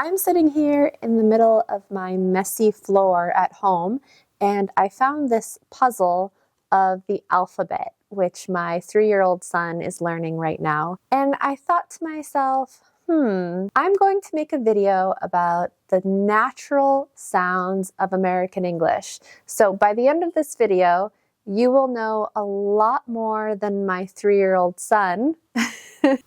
I'm sitting here in the middle of my messy floor at home, and I found this puzzle of the alphabet, which my 3-year-old son is learning right now. And I thought to myself, I'm going to make a video about the natural sounds of American English. So by the end of this video, you will know a lot more than my 3-year-old son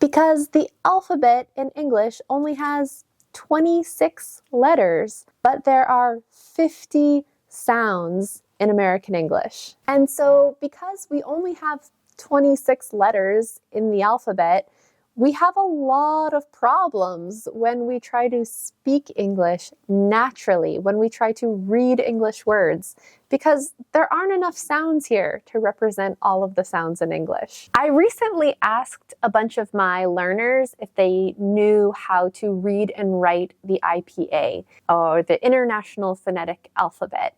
because the alphabet in English only has 26 letters, but there are 50 sounds in American English. And so because we only have 26 letters in the alphabet, we have a lot of problems when we try to speak English naturally, when we try to read English words, because there aren't enough sounds here to represent all of the sounds in English. I recently asked a bunch of my learners if they knew how to read and write the IPA, or the International Phonetic Alphabet.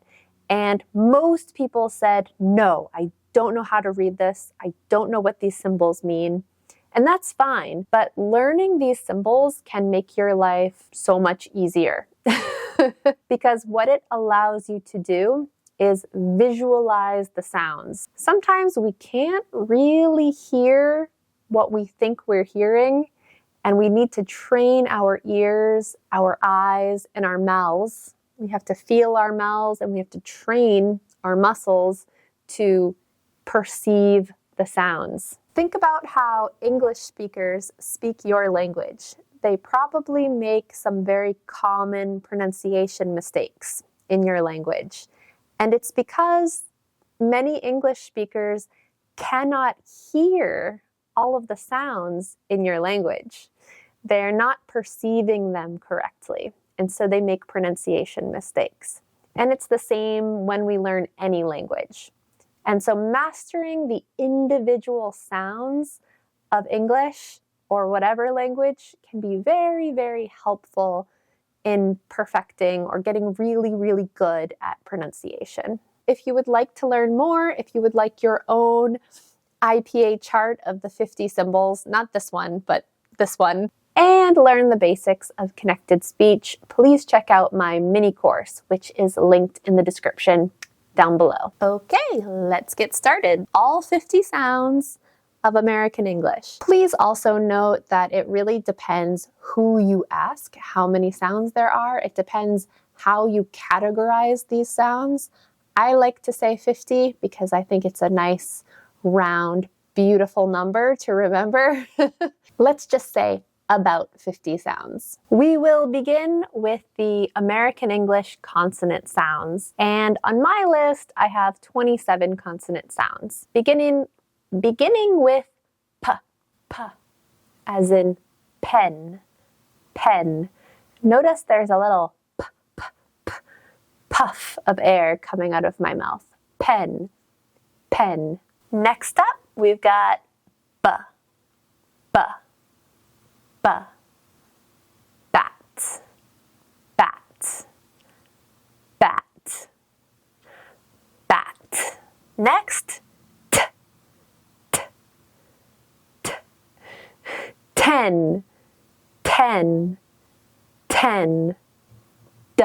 And most people said, no, I don't know how to read this. I don't know what these symbols mean. And that's fine, but learning these symbols can make your life so much easier. Because what it allows you to do is visualize the sounds. Sometimes we can't really hear what we think we're hearing, and we need to train our ears, our eyes, and our mouths. We have to feel our mouths, and we have to train our muscles to perceive the sounds. Think about how English speakers speak your language. They probably make some very common pronunciation mistakes in your language. And it's because many English speakers cannot hear all of the sounds in your language. They're not perceiving them correctly, and so they make pronunciation mistakes. And it's the same when we learn any language. And so mastering the individual sounds of English or whatever language can be very, very helpful in perfecting or getting really, really good at pronunciation. If you would like to learn more, if you would like your own IPA chart of the 50 symbols, not this one, but this one, and learn the basics of connected speech, please check out my mini course, which is linked in the description down below. Okay, let's get started. All 50 sounds of American English. Please also note that it really depends who you ask, how many sounds there are. It depends how you categorize these sounds. I like to say 50 because I think it's a nice, round, beautiful number to remember. Let's just say about 50 sounds. We will begin with the American English consonant sounds. And on my list, I have 27 consonant sounds, beginning with p, as in pen, pen. Notice there's a little puff of air coming out of my mouth. Pen, pen. Next up, we've got b, bat, bat, bat, bat. Next, t, ten, ten, ten, d,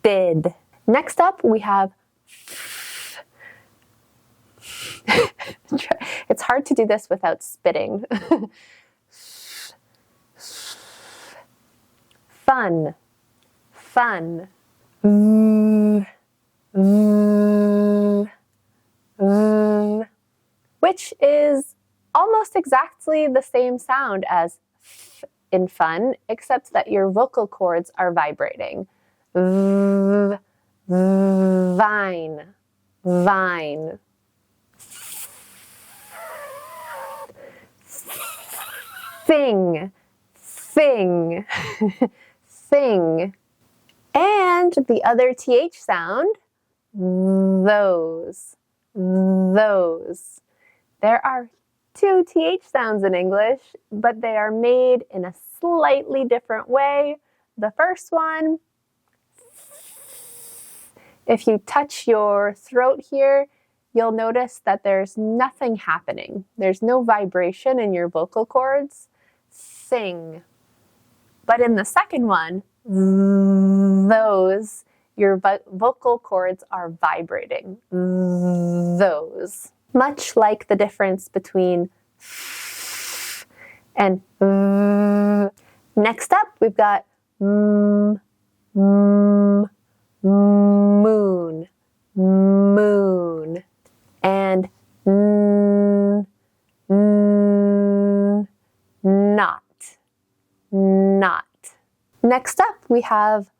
did. Next up, we have it's hard to do this without spitting. Fun, fun. Which is almost exactly the same sound as f in fun, except that your vocal cords are vibrating. Vine, vine. Thing, thing, thing. And the other TH sound, those, those. There are 2 TH sounds in English, but they are made in a slightly different way. The first one, if you touch your throat here, you'll notice that there's nothing happening. There's no vibration in your vocal cords. Sing. But in the second one, those, your vocal cords are vibrating. Those. Much like the difference between and next up, we've got moon, moon, and not, not. Next up, we have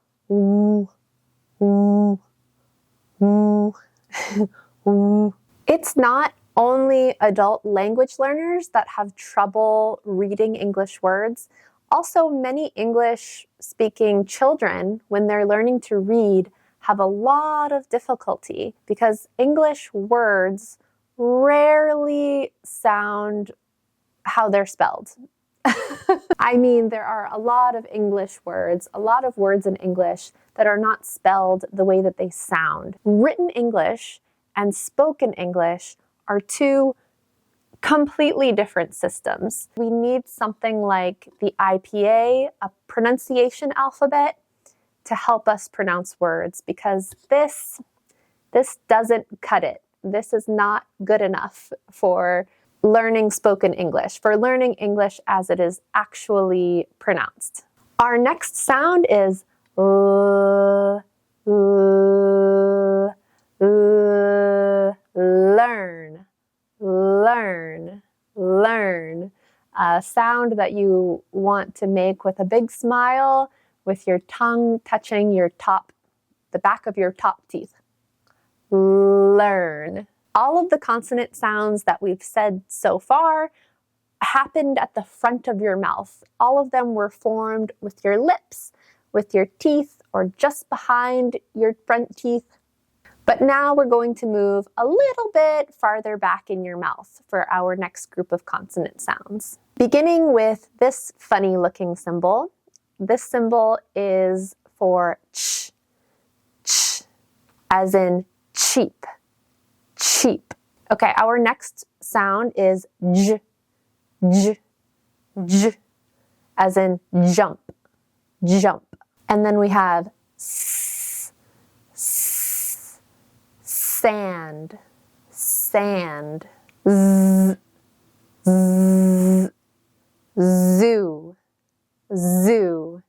It's not only adult language learners that have trouble reading English words. Also, many English-speaking children, when they're learning to read, have a lot of difficulty because English words rarely sound how they're spelled. I mean, there are a lot of English words, a lot of words in English that are not spelled the way that they sound. Written English and spoken English are two completely different systems. We need something like the IPA, a pronunciation alphabet, to help us pronounce words because this doesn't cut it. This is not good enough for learning spoken English, for learning English as it is actually pronounced. Our next sound is learn, learn, learn. A sound that you want to make with a big smile, with your tongue touching the back of your top teeth. Learn. All of the consonant sounds that we've said so far happened at the front of your mouth. All of them were formed with your lips, with your teeth, or just behind your front teeth. But now we're going to move a little bit farther back in your mouth for our next group of consonant sounds. Beginning with this funny looking symbol. This symbol is for ch, ch, as in cheap, cheap. Okay, our next sound is j, j, j, as in jump, jump. And then we have s, s, sand, sand, z, z, zoo, zoo.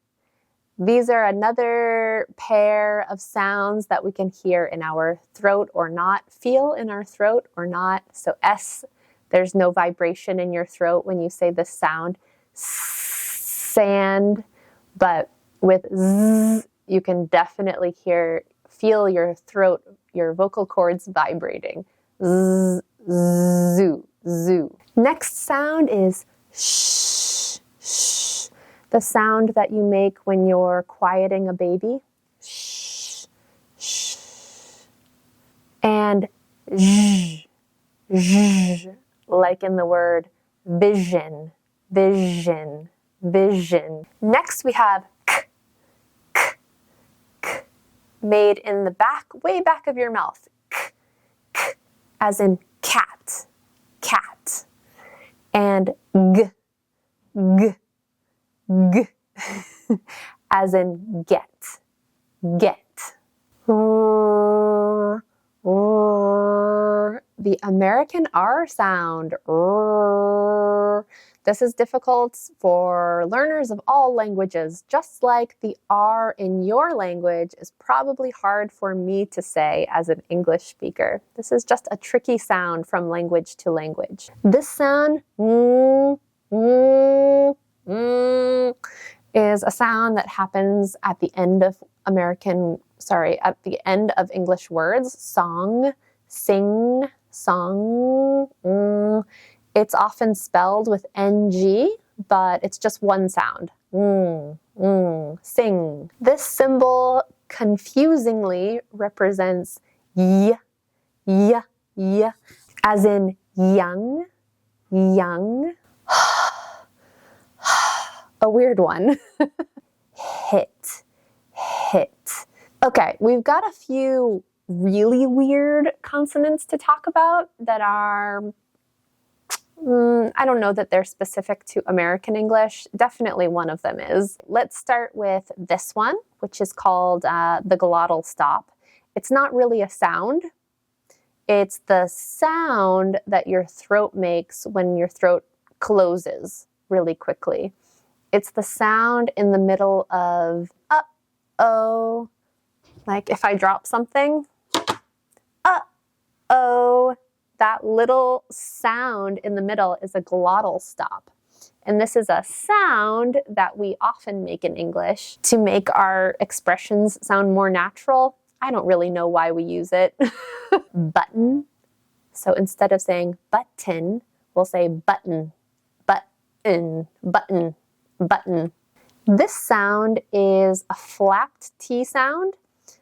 These are another pair of sounds that we can hear in our throat or not, feel in our throat or not. So S, there's no vibration in your throat when you say this sound. Sand, but with Z, you can definitely feel your throat, your vocal cords vibrating. Z, zoo, zoo. Next sound is sh, sh. The sound that you make when you're quieting a baby. Shh, shh. And zh, zh, like in the word vision, vision, vision. Next we have k, k, k, made in the back, way back of your mouth. K, k, as in cat, cat. And g, g, g, as in get, get. The American R sound. This is difficult for learners of all languages, just like the R in your language is probably hard for me to say as an English speaker. This is just a tricky sound from language to language. This sound is a sound that happens at the end of at the end of English words. Song, sing, song. It's often spelled with ng, but it's just one sound. Sing. This symbol confusingly represents y, y, y, as in young, young. A weird one. Hit, hit. Okay, we've got a few really weird consonants to talk about that are, I don't know that they're specific to American English. Definitely one of them is. Let's start with this one, which is called the glottal stop. It's not really a sound. It's the sound that your throat makes when your throat closes really quickly. It's the sound in the middle of uh-oh. Like if I drop something, uh-oh. That little sound in the middle is a glottal stop. And this is a sound that we often make in English to make our expressions sound more natural. I don't really know why we use it. Button. So instead of saying button, we'll say button, button, button, button. This sound is a flapped T sound.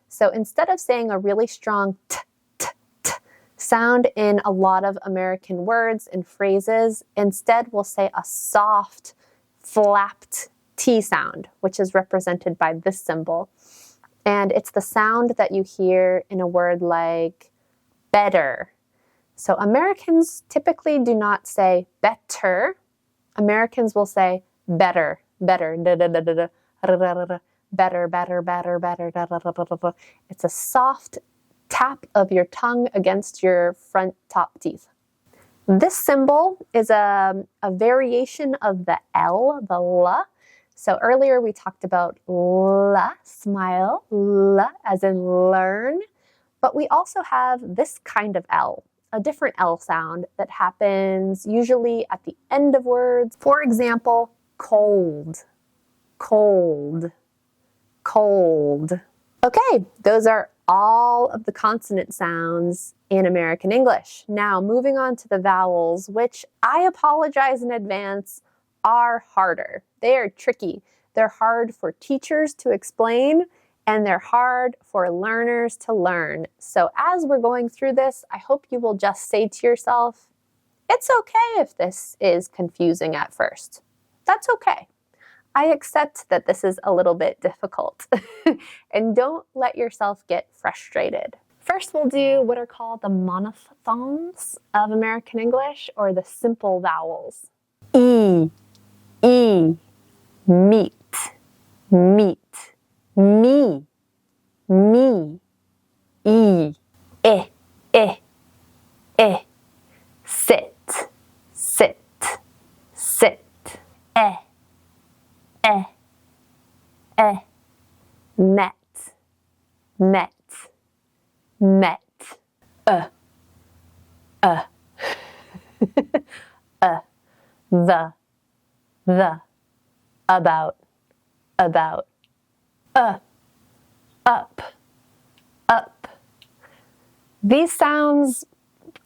So instead of saying a really strong t, t, t sound in a lot of American words and phrases, instead we'll say a soft, flapped T sound, which is represented by this symbol. And it's the sound that you hear in a word like better. So Americans typically do not say better. Americans will say better, better, da da da da da, better, better, better, better, da da da da da. It's a soft tap of your tongue against your front top teeth. This symbol is a variation of the L, the L. So earlier we talked about L, smile, L as in learn, but we also have this kind of L, a different L sound that happens usually at the end of words. For example, cold, cold, cold. Okay, those are all of the consonant sounds in American English. Now, moving on to the vowels, which I apologize in advance, are harder. They are tricky. They're hard for teachers to explain, and they're hard for learners to learn. So as we're going through this, I hope you will just say to yourself, it's okay if this is confusing at first. That's okay. I accept that this is a little bit difficult. And don't let yourself get frustrated. First, we'll do what are called the monophthongs of American English, or the simple vowels. E, meet, meet, me, me, e, sit, sit, sit, met, met, met, the, about, up. These sounds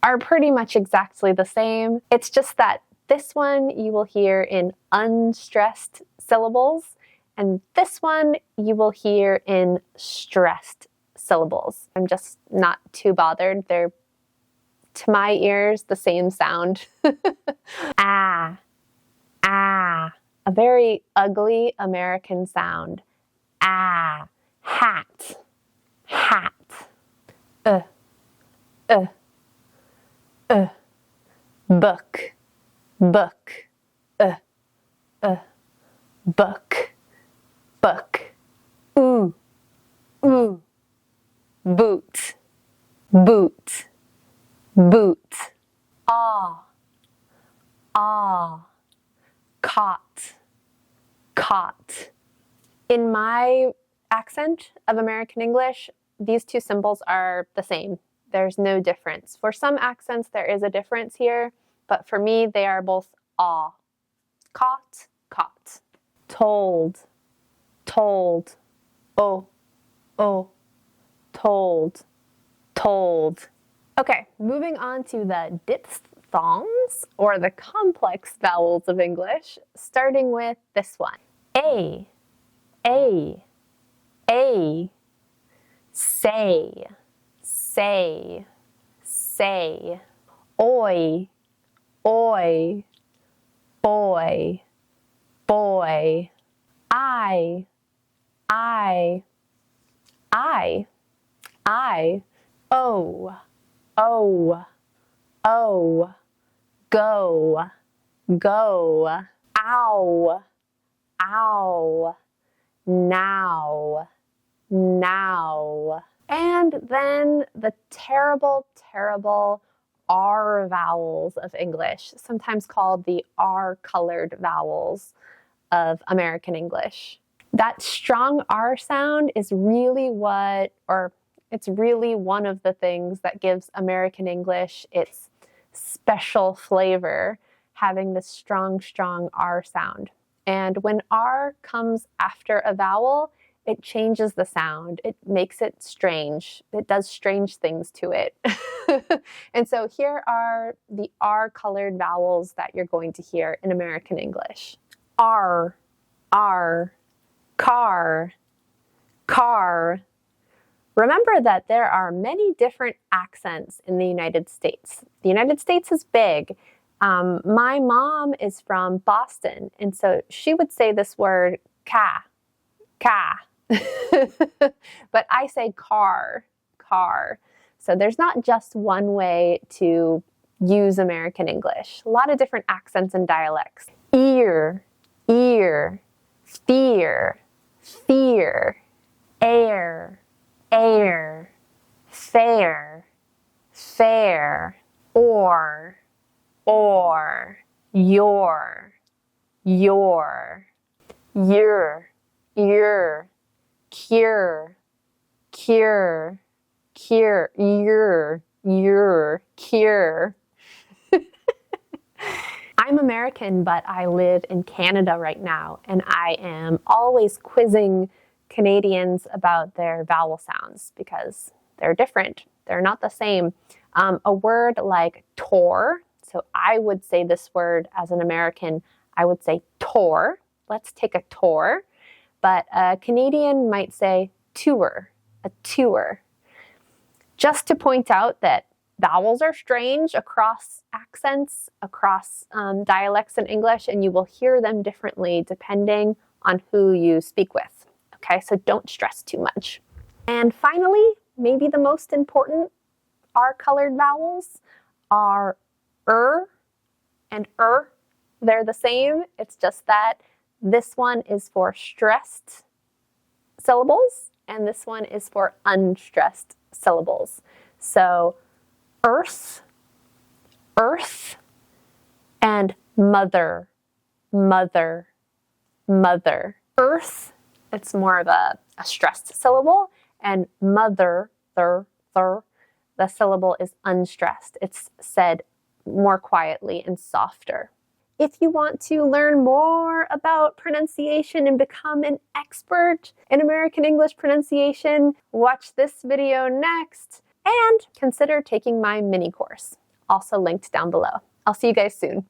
are pretty much exactly the same. It's just that this one you will hear in unstressed syllables, and this one you will hear in stressed syllables. I'm just not too bothered. They're, to my ears, the same sound. Ah, a very ugly American sound. Ah, hat, book, book, ooh, boot, ah, caught. In my accent of American English, these two symbols are the same. There's no difference. For some accents, there is a difference here, but for me, they are both ah. Caught, told, oh, told. Okay, moving on to the diphthongs, or the complex vowels of English, starting with this one. A, say, oi, boy, I, O, O, O, go, go. Ow, ow, now, now. And then the terrible, terrible R vowels of English, sometimes called the R-colored vowels of American English. That strong R sound is really it's really one of the things that gives American English its special flavor, having this strong, strong R sound. And when R comes after a vowel, it changes the sound. It makes it strange. It does strange things to it. And so here are the R-colored vowels that you're going to hear in American English. R, R, car, car. Remember that there are many different accents in the United States. The United States is big. My mom is from Boston, and so she would say this word ka, ka. But I say car, car. So there's not just one way to use American English. A lot of different accents and dialects. Ear, ear, fear, fear, air, air, fair, fair, or, your, your, cure, cure, cure, your, cure. I'm American, but I live in Canada right now, and I am always quizzing Canadians about their vowel sounds because they're different. They're not the same. A word like tour, so I would say this word as an American, I would say tour. Let's take a tour. But a Canadian might say tour, a tour. Just to point out that vowels are strange across accents, across dialects in English, and you will hear them differently depending on who you speak with. Okay, so don't stress too much. And finally, maybe the most important R-colored vowels are and They're the same, it's just that this one is for stressed syllables, and this one is for unstressed syllables. So earth, earth, and mother, mother, mother. Earth, it's more of a stressed syllable, and mother, the syllable is unstressed. It's said more quietly and softer. If you want to learn more about pronunciation and become an expert in American English pronunciation, watch this video next and consider taking my mini course, also linked down below. I'll see you guys soon.